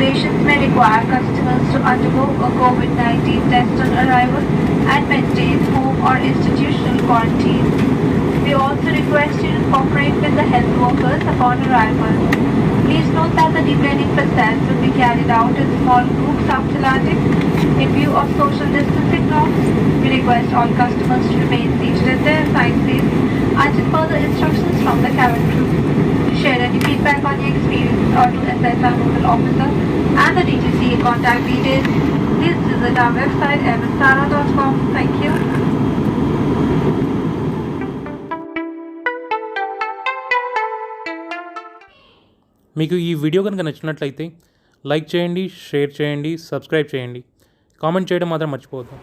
regulations may require customers to undergo a COVID-19 test on arrival and maintain home or institutional quarantine. We also request you to cooperate with the health workers upon arrival. Please note that the deplaning process will be carried out in small groups after landing. In view of social distancing norms, we request all customers to remain seated in their assigned seats until further instructions from the cabin crew. To share any feedback on your experience or to assess our local officer and the DTCA contact details, please visit our website msara.com. Thank you. మీకు ఈ video కనుక నచ్చినట్లయితే like చేయండి, share చేయండి, subscribe చేయండి, comment చేయడం మాత్రం మర్చిపోవద్దు.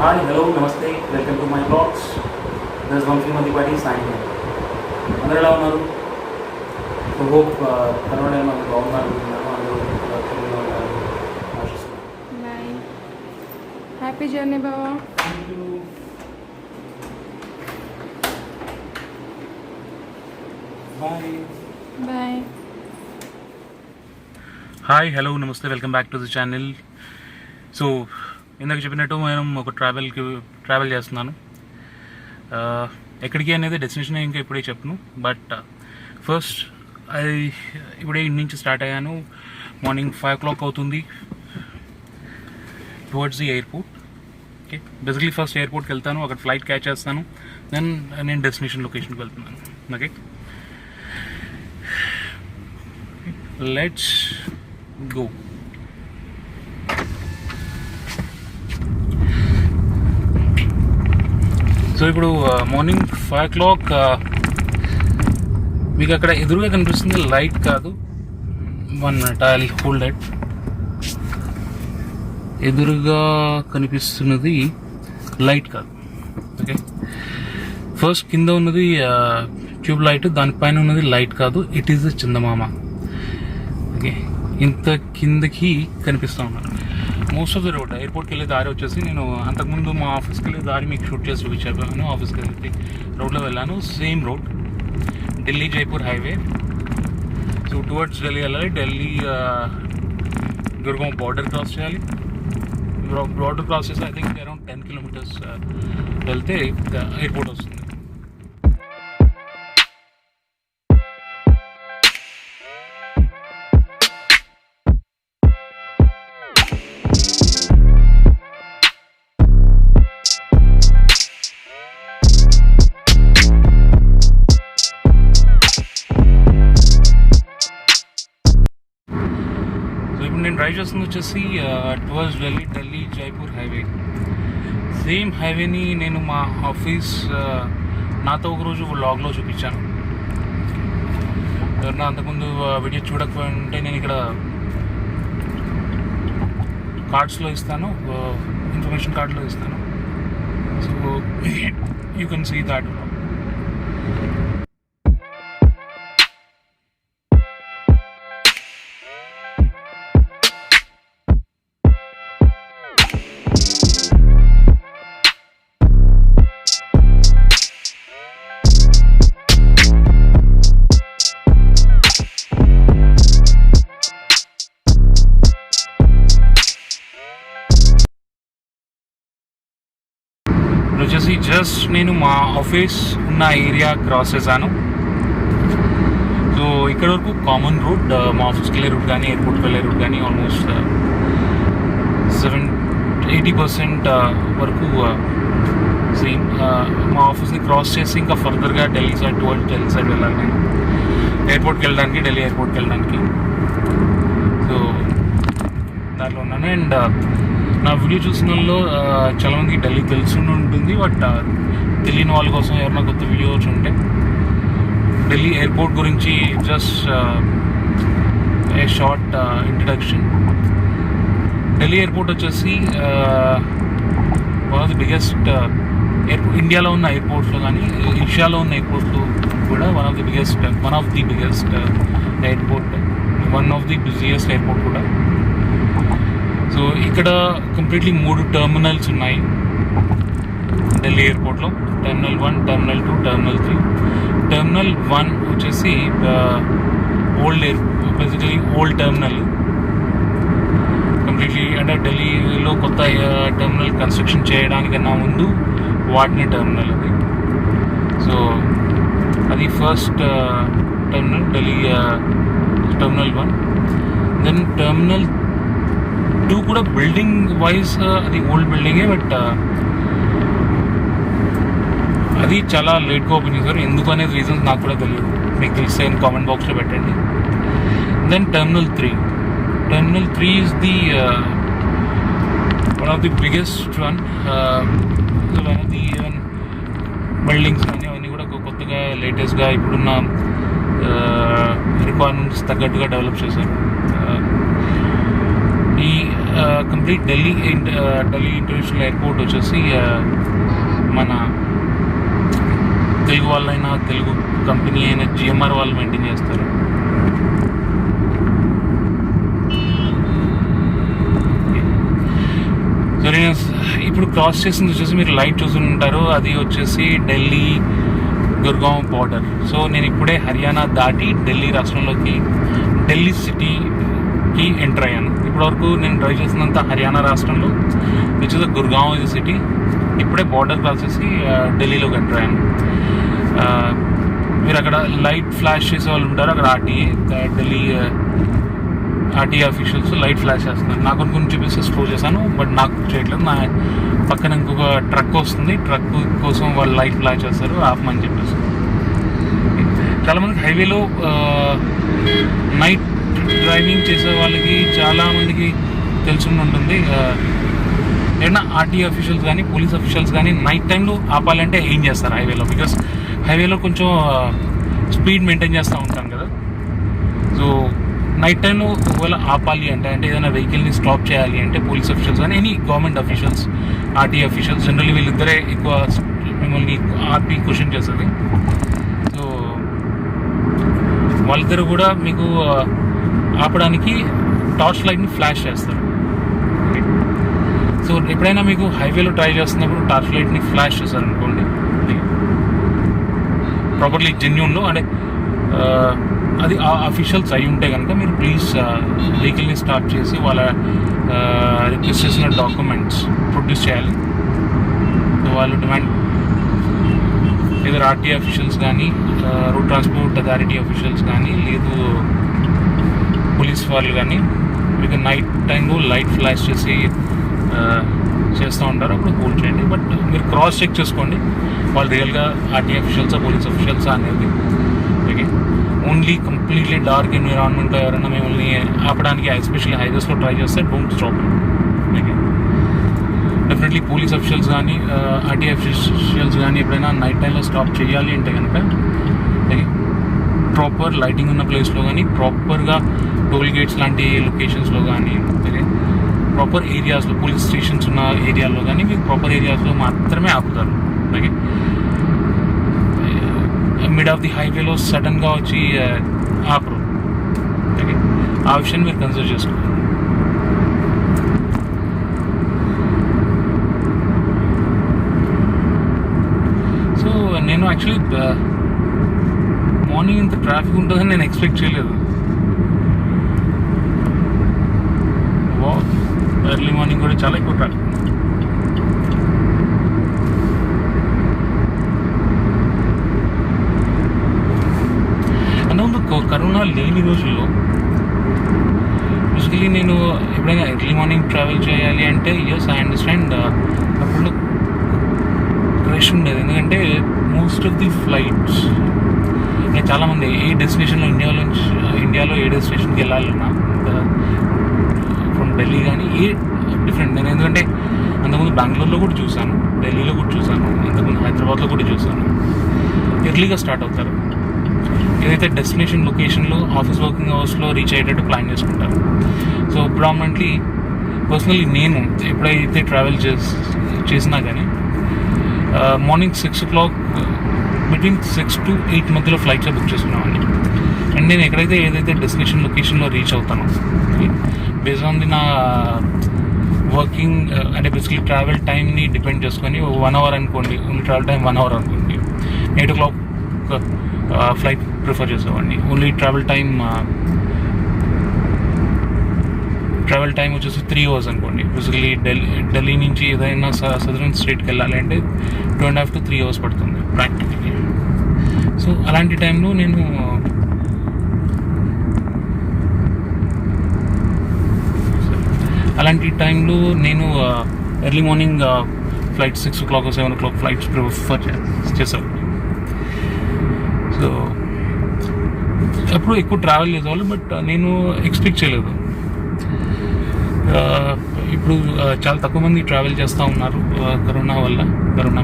హాయ్, హలో, నమస్తే, welcome to my blogs. This one శ్రీమతిపాటి సాయంత్రం. అందరూ ఎలా ఉన్నారు? హోప్ కరోనా మనకు బాగున్నారు. అందరూ బాయ్. హ్యాపీ జర్నీ బావా. బాయ్. హాయ్, హలో, నమస్తే, welcome back to the channel. So ఇందాక చెప్పినట్టు నేను ఒక ట్రావెల్ చేస్తున్నాను. ఎక్కడికి అనేది డెస్టినేషన్ ఇంకా ఇప్పుడే చెప్పను. బట్ ఫస్ట్ ఇప్పుడే ఇంటి నుంచి స్టార్ట్ అయ్యాను. మార్నింగ్ 5 o'clock అవుతుంది. Towards the airport. Okay, basically first ఎయిర్పోర్ట్కి వెళ్తాను, అక్కడ ఫ్లైట్ క్యాచ్ చేస్తాను, దెన్ నేను డెస్టినేషన్ లొకేషన్కి వెళ్తున్నాను. Okay, let's go. సో ఇప్పుడు మార్నింగ్ 5 o'clock. మీకు అక్కడ ఎదురుగా కనిపిస్తుంది లైట్ కాదు, 1 minute I will hold it. ఎదురుగా కనిపిస్తున్నది లైట్ కాదు. ఓకే, ఫస్ట్ కింద ఉన్నది ట్యూబ్ లైట్, దానిపైన ఉన్నది లైట్ కాదు, it is the Chandamama. Okay, ఇంత కిందకి కనిపిస్తూ ఉన్నాను. మోస్ట్ ఆఫ్ ద రోడ్, ఎయిర్పోర్ట్కి వెళ్ళే దారి వచ్చేసి నేను అంతకుముందు మా ఆఫీస్కి వెళ్ళే దారి మీకు షూట్ చేసి చూపించాను. ఆఫీస్కి వెళ్ళి రోడ్లో వెళ్ళాను, same road, Delhi Jaipur highway. So towards Delhi వెళ్ళాలి. ఢిల్లీ గుర్గావ్ బార్డర్ క్రాస్ చేయాలి. బార్డర్ క్రాస్ చేసి ఐ థింక్ అరౌండ్ 10 kilometers వెళ్తే ఎయిర్పోర్ట్ వస్తుంది. నేను డ్రైవ్ చేస్తుంది వచ్చేసి towards Delhi Jaipur highway. Same హైవేని నేను మా ఆఫీస్ నాతో ఒకరోజు వ్లాగ్లో చూపించాను. ఎవరన్నా అంతకుముందు వీడియో చూడకపోతే నేను ఇక్కడ కార్డ్స్లో ఇస్తాను, ఇన్ఫర్మేషన్ కార్డ్లో ఇస్తాను. So you can see that. వచ్చేసి జస్ట్ నేను మా ఆఫీస్ ఉన్న ఏరియా క్రాస్ చేశాను. సో ఇక్కడ వరకు కామన్ రూట్, మా ఆఫీస్కి వెళ్ళే రూట్ కానీ ఎయిర్పోర్ట్కి వెళ్ళే రూట్ కానీ ఆల్మోస్ట్ 80% వరకు సేమ్. మా ఆఫీస్ని క్రాస్ చేసి ఇంకా ఫర్దర్గా ఢిల్లీ సైడ్, ఢిల్లీ సైడ్ వెళ్ళాలి నేను ఎయిర్పోర్ట్కి వెళ్ళడానికి, ఢిల్లీ ఎయిర్పోర్ట్కి వెళ్ళడానికి. సో దాంట్లో ఉన్నాను. అండ్ నా వీడియో చూసిన వాళ్ళు చాలామందికి ఢిల్లీ తెలిసి ఉంటుంది. బట్ తెలియని వాళ్ళ కోసం ఎవరైనా కొత్త వీడియోస్ ఉంటే ఢిల్లీ ఎయిర్పోర్ట్ గురించి just a short introduction. Delhi airport వచ్చేసి one of the biggest airport ఇండియాలో ఉన్న ఎయిర్పోర్ట్స్లో కానీ ఏషియాలో ఉన్న ఎయిర్పోర్ట్స్లో కూడా one of the biggest airport, one of the busiest airport కూడా. సో ఇక్కడ కంప్లీట్లీ 3 టర్మినల్స్ ఉన్నాయి ఢిల్లీ ఎయిర్పోర్ట్లో. Terminal 1, terminal 2, terminal 3. టెర్మినల్ 1 వచ్చేసి బేసికలీ ఓల్డ్ టెర్మినల్, కంప్లీట్లీ అంటే ఢిల్లీలో కొత్త టెర్మినల్ కన్స్ట్రక్షన్ చేయడానికన్నా ముందు వాడిన టెర్మినల్ అది. సో అది first terminal, Delhi terminal 1. Then terminal 2 కూడా బిల్డింగ్ వైజ్ అది ఓల్డ్ బిల్డింగే, బట్ అది చాలా లేట్గా ఓపెన్ చేశారు. ఎందుకు అనేది రీజన్స్ నాకు కూడా తెలియదు, మీకు తెలిస్తే కామెంట్ బాక్స్లో పెట్టండి. Then terminal 3 is the one of the biggest one. అది ఈవెన్ బిల్డింగ్స్ కానీ అవన్నీ కూడా కొత్తగా లేటెస్ట్గా ఇప్పుడున్న రిక్వైర్మెంట్స్ తగ్గట్టుగా డెవలప్ చేశారు. ఈ కంప్లీట్ ఢిల్లీ ఇంటర్నేషనల్ ఎయిర్పోర్ట్ వచ్చేసి మన తెలుగు వాళ్ళైనా, తెలుగు కంపెనీ అయిన జిఎంఆర్ వాళ్ళు మెయింటైన్ చేస్తారు. సరే, ఇప్పుడు క్రాస్ చేసింది వచ్చేసి మీరు లైట్ చూసుంటారు, అది వచ్చేసి ఢిల్లీ గుర్గావ్ బార్డర్. సో నేను ఇప్పుడే హర్యానా దాటి ఢిల్లీ రాష్ట్రంలోకి, ఢిల్లీ సిటీకి ఎంటర్ అయ్యాను. ఇప్పటివరకు నేను డ్రైవ్ చేసినంత హర్యానా రాష్ట్రంలో, which is Gurgaon is city. ఇప్పుడే బార్డర్ క్రాస్ చేసి ఢిల్లీలోకి ఎంటర్ అయ్యాను. మీరు అక్కడ లైట్ ఫ్లాష్ చేసే వాళ్ళు ఉంటారు, అక్కడ Delhi RTA officials light flash చేస్తున్నారు. నాకు కొన్ని చూపిస్తే స్టోర్ చేశాను, బట్ నాకు చేయట్లేదు. నా పక్కన ఇంకొక ట్రక్ వస్తుంది, ట్రక్ కోసం వాళ్ళు లైట్ ఫ్లాష్ చేస్తారు, ఆపమని చెప్పేసి. చాలామంది హైవేలో నైట్ డ్రైవింగ్ చేసే వాళ్ళకి చాలామందికి తెలిసి ఉంటుంది. ఏదైనా ఆర్టీఏ ఆఫీషియల్స్ కానీ పోలీస్ ఆఫీషియల్స్ కానీ నైట్ టైంలో ఆపాలంటే ఏం చేస్తారు హైవేలో? బికాస్ హైవేలో కొంచెం స్పీడ్ మెయింటైన్ చేస్తూ ఉంటాం కదా. సో నైట్ టైంలో ఒకవేళ ఆపాలి అంటే ఏదైనా వెహికల్ని స్టాప్ చేయాలి అంటే పోలీస్ ఆఫీషియల్స్ కానీ any government officials, RTA officials, generally వీళ్ళిద్దరే ఎక్కువ మిమ్మల్ని ఆర్పి క్వశ్చన్ చేస్తుంది. సో వాళ్ళిద్దరు కూడా మీకు ఆపడానికి టార్చ్ లైట్ని ఫ్లాష్ చేస్తారు. సో ఎప్పుడైనా మీకు హైవేలో డ్రైవ్ చేస్తున్నప్పుడు టార్చ్ లైట్ని ఫ్లాష్ చేశారనుకోండి, ప్రాపర్లీ జెన్యూన్లో అంటే అది ఆ అఫీషియల్స్ అయి ఉంటే కనుక మీరు ప్లీజ్ వెహికల్ని స్టార్ట్ చేసి వాళ్ళ రిక్వెస్ట్ చేసిన డాక్యుమెంట్స్ ప్రొడ్యూస్ చేయాలి. సో వాళ్ళు డిమాండ్ ఏదో ఆర్టీఏ అఫీషియల్స్ కానీ, రోడ్ ట్రాన్స్పోర్ట్ అథారిటీ అఫీషియల్స్ కానీ, లేదు పోలీస్ వాళ్ళు కానీ మీకు నైట్ టైంలో లైట్ ఫ్లాష్ చేసి చేస్తూ ఉంటారు, అప్పుడు హోల్డ్ చేయండి. బట్ మీరు క్రాస్ చెక్ చేసుకోండి వాళ్ళు రియల్గా ఆర్టీఏ అఫీషియల్సా పోలీస్ అఫీషియల్సా అనేది. ఓకే, ఓన్లీ కంప్లీట్లీ డార్క్ ఎన్విరాన్మెంట్లో ఎవరైనా మిమ్మల్ని ఆపడానికి, ఎస్పెషల్లీ హైవేస్లో ట్రై చేస్తే don't stop. Okay, definitely police officials కానీ ఆర్టీఏ అఫీషియల్స్ కానీ ఎప్పుడైనా నైట్ టైంలో స్టాప్ చేయాలి అంటే కనుక ఓకే ప్రాపర్ లైటింగ్ ఉన్న ప్లేస్లో కానీ, ప్రాపర్గా టోల్ గేట్స్ లాంటి లొకేషన్స్లో కానీ, ఓకే ప్రాపర్ ఏరియాస్లో పోలీస్ స్టేషన్స్ ఉన్న ఏరియాలో కానీ మీకు ప్రాపర్ ఏరియాస్లో మాత్రమే ఆపుతారు. ఓకే, మిడ్ ఆఫ్ ది హైవేలో సడన్గా వచ్చి ఆపరు. ఓకే, ఆ విషయాన్ని మీరు కన్సిడర్ చేసుకోండి. సో నేను యాక్చువల్లీ మార్నింగ్ ఇంత ట్రాఫిక్ ఉంటుందని నేను ఎక్స్పెక్ట్ చేయలేదు. ఎర్లీ మార్నింగ్ కూడా చాలా ఎక్కువ ట్రాఫిక్. అంతకుముందు కరోనా లేని రోజుల్లో బేసికలీ నేను ఎప్పుడైనా ఎర్లీ మార్నింగ్ ట్రావెల్ చేయాలి అంటే ఎస్ ఐ అండర్స్టాండ్ అప్పుడు క్రష్ ఉండేది. ఎందుకంటే మోస్ట్ ఆఫ్ ది ఫ్లైట్స్ నేను చాలామంది ఏ డెస్టినేషన్లో ఇండియాలో ఏ డెస్టినేషన్కి వెళ్ళాలన్నా ఫ్రమ్ ఢిల్లీ కానీ ఏ డిఫరెంట్. నేను ఎందుకంటే అంతకుముందు బెంగళూరులో కూడా చూశాను, ఢిల్లీలో కూడా చూశాను, అంతకుముందు హైదరాబాద్లో కూడా చూశాను. ఎర్లీగా స్టార్ట్ అవుతారు. ఏదైతే డెస్టినేషన్ లొకేషన్లో ఆఫీస్ వర్కింగ్ అవర్స్లో రీచ్ అయ్యేటట్టు ప్లాన్ చేసుకుంటారు. సో ప్రామినెంట్లీ పర్సనలీ నేను ఎప్పుడైతే ట్రావెల్ చేసినా కానీ మార్నింగ్ 6 o'clock బిట్వీన్ 6 to 8 మధ్యలో ఫ్లైట్స్ బుక్ చేసుకున్నామండి. అండ్ నేను ఎక్కడైతే ఏదైతే డెస్టినేషన్ లొకేషన్లో రీచ్ అవుతానో బేస్డ్ ఆన్ ది నా వర్కింగ్ అంటే బేసిక్లీ ట్రావెల్ టైంని డిపెండ్ చేసుకొని 1 hour అనుకోండి, ఓన్లీ ట్రావెల్ టైం 1 hour అనుకోండి, 8 o'clock ఫ్లైట్ ప్రిఫర్ చేసేవాడిని. ఓన్లీ ట్రావెల్ టైం వచ్చేసి 3 hours అనుకోండి. బేసికలీ ఢిల్లీ నుంచి ఏదైనా సదరన్ స్టేట్కి వెళ్ళాలి అంటే 2.5 to 3 hours పడుతుంది ప్రాక్టికలీ. సో అలాంటి టైంలో నేను early morning flight 6 o'clock or 7 o'clock flights prefer చేసేవాడిని. సో ఎప్పుడు ఎక్కువ ట్రావెల్ చేసేవాళ్ళు, బట్ నేను ఎక్స్పెక్ట్ చేయలేదు. ఇప్పుడు చాలా తక్కువ మంది ట్రావెల్ చేస్తూ ఉన్నారు కరోనా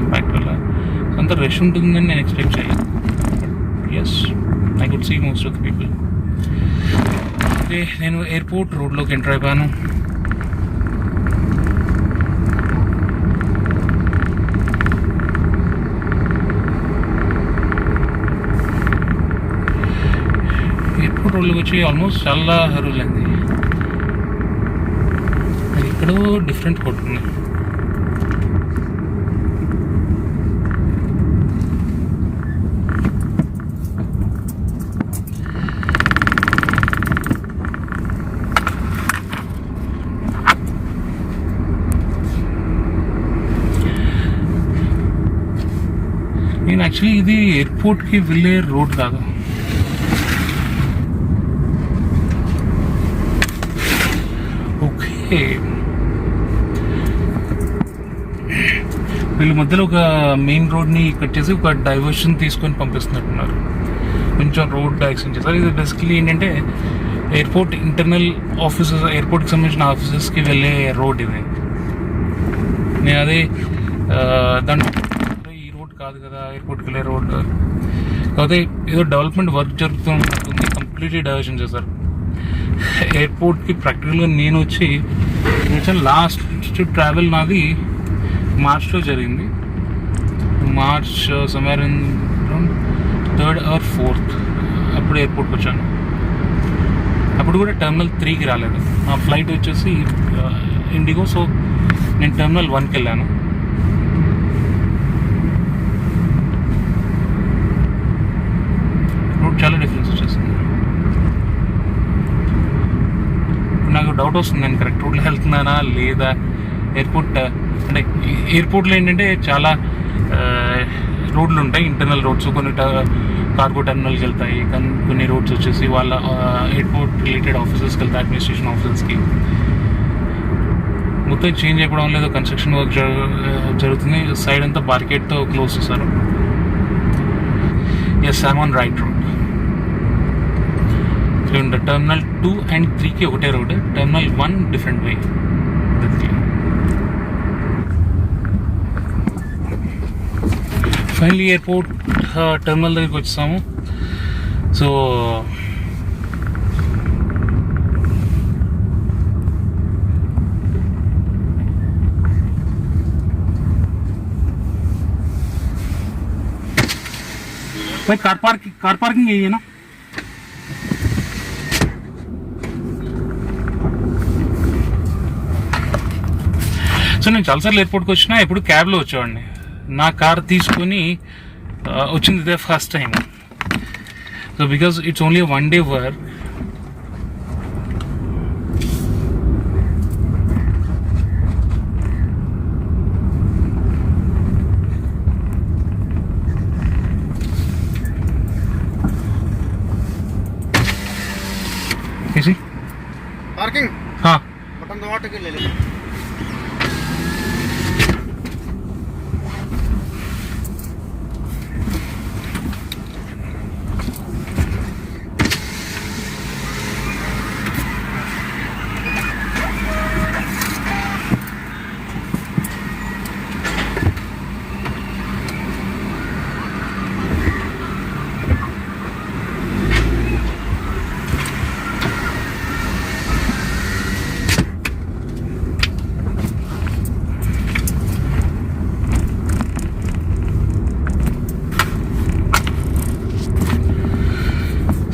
ఇంపాక్ట్ వల్ల. అంత రష్ ఉంటుందని నేను ఎక్స్పెక్ట్ చేయలేదు. Yes, I could see most of the people. Okay, నేను ఎయిర్పోర్ట్ రోడ్లోకి ఎంటర్ అయిపోయాను. ఎయిర్పోర్ట్ రోడ్లోకి వచ్చి ఆల్మోస్ట్ చాలా రోజులైంది. ఎక్కడో డిఫరెంట్ కొట్టుంది. నేను యాక్చువల్లీ ఇది ఎయిర్పోర్ట్కి వెళ్ళే రోడ్ కాదు. ఓకే, వీళ్ళ మధ్యలో ఒక మెయిన్ రోడ్ని కట్ చేసి ఒక డైవర్షన్ తీసుకొని పంపిస్తున్నట్టున్నారు. కొంచెం రోడ్ యాక్సిడెంట్ చేస్తారు. ఇది బేసికలీ ఏంటంటే ఎయిర్పోర్ట్ ఇంటర్నల్ ఆఫీసెస్, ఎయిర్పోర్ట్కి సంబంధించిన ఆఫీసెస్కి వెళ్ళే రోడ్ ఇది. నేను అదే దాంట్లో ఈ రోడ్ కాదు కదా ఎయిర్పోర్ట్కి వెళ్ళే రోడ్, కాకపోతే ఏదో డెవలప్మెంట్ వర్క్ జరుగుతుంది, కంప్లీట్లీ డైవర్షన్ చేశారు. ఎయిర్పోర్ట్కి ప్రాక్టికల్గా నేను వచ్చి లాస్ట్ ట్రావెల్ నాది మార్చ్లో జరిగింది. March somewhere in 3rd or 4th అప్పుడు ఎయిర్పోర్ట్కి వచ్చాను. అప్పుడు కూడా టెర్మినల్ 3కి రాలేదు. ఆ ఫ్లైట్ వచ్చేసి ఇండిగో. సో నేను టెర్మినల్ 1కి వెళ్ళాను. రోడ్ చాలా డిఫరెన్స్ వచ్చేసింది. నాకు డౌట్ వస్తుంది, నేను కరెక్ట్ రూట్లో వెళ్తున్నానా లేదా. అంటే ఎయిర్పోర్ట్లో ఏంటంటే చాలా రోడ్లు ఉంటాయి, ఇంటర్నల్ రోడ్స్. కొన్ని కార్గో టెర్మినల్కి వెళ్తాయి, కొన్ని రోడ్స్ వచ్చేసి వాళ్ళ ఎయిర్పోర్ట్ రిలేటెడ్ ఆఫీసెస్కి వెళ్తాయి, అడ్మినిస్ట్రేషన్ ఆఫీసెస్కి. మొత్తం చేంజ్ అయిపోవడం లేదు, కన్స్ట్రక్షన్ వర్క్ జరుగుతుంది. సైడ్ అంతా బార్కెట్తో క్లోజ్ చేశారు. Yes, I'm on right road. Terminal 2 and 3కి ఒకటే road, terminal 1 different way. Finally airport terminal దగ్గరికి వచ్చాము. సో कार पार्किंग यही है ना. సో నేను చాలాసార్లు ఎయిర్పోర్ట్కి వచ్చినా ఎప్పుడు క్యాబ్లో వచ్చేవాడిని. నా కార్ తీసుకొని వచ్చింది ఇదే first time. So because it's only 1 day work. Parking हाँ, बटन दबा के ले ले.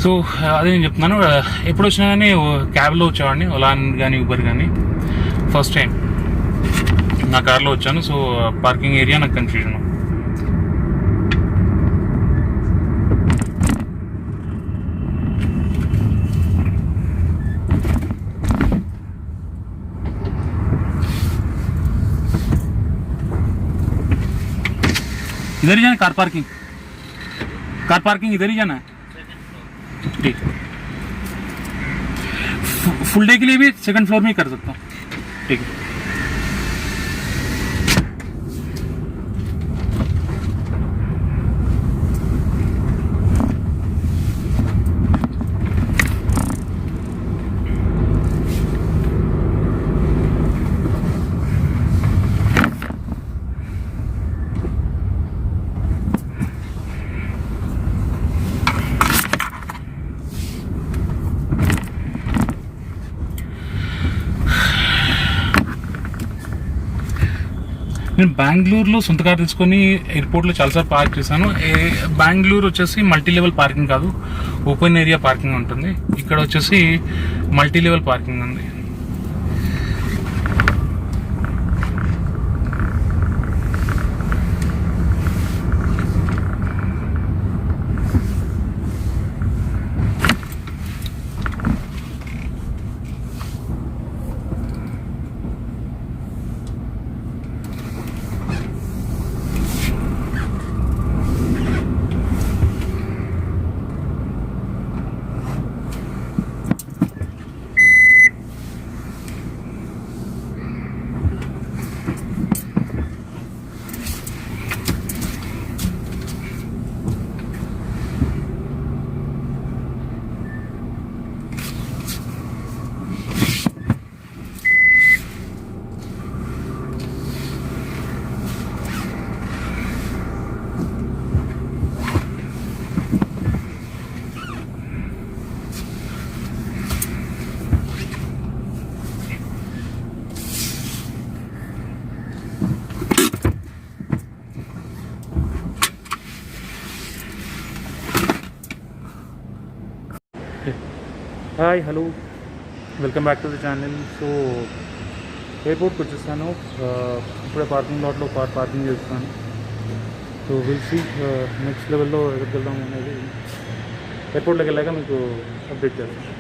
సో అదే నేను చెప్తున్నాను, ఎప్పుడు వచ్చినా కానీ క్యాబ్లో వచ్చేవాడిని, ఓలా కానీ ఊబర్ కానీ. ఫస్ట్ టైం నా కార్లో వచ్చాను. సో పార్కింగ్ ఏరియా నాకు కన్ఫ్యూజన్. इधर ही जाना, कार पार्किंग इधर ही जाना है। ठीक, फुल डे के लिए भी सेकंड फ्लोर में ही कर सकता हूँ। ठीक है। నేను బెంగళూరులో సొంత కార్ తీసుకొని ఎయిర్పోర్ట్లో చాలాసార్లు పార్క్ చేశాను. బెంగళూరు వచ్చేసి మల్టీ లెవెల్ పార్కింగ్ కాదు, ఓపెన్ ఏరియా పార్కింగ్ ఉంటుంది. ఇక్కడ వచ్చేసి మల్టీ లెవెల్ పార్కింగ్ ఉంది. Hi, hello, welcome back to the channel. So ఎయిర్పోర్ట్కి వచ్చేసాను. ఇప్పుడే పార్కింగ్ లాట్లో కార్ పార్కింగ్ చేస్తాను. సో విల్ సీ నెక్స్ట్ లెవెల్లో ఎక్కడికి వెళ్దాం అనేది ఎయిర్పోర్ట్లోకి వెళ్ళాక మీకు అప్డేట్ చేస్తాను.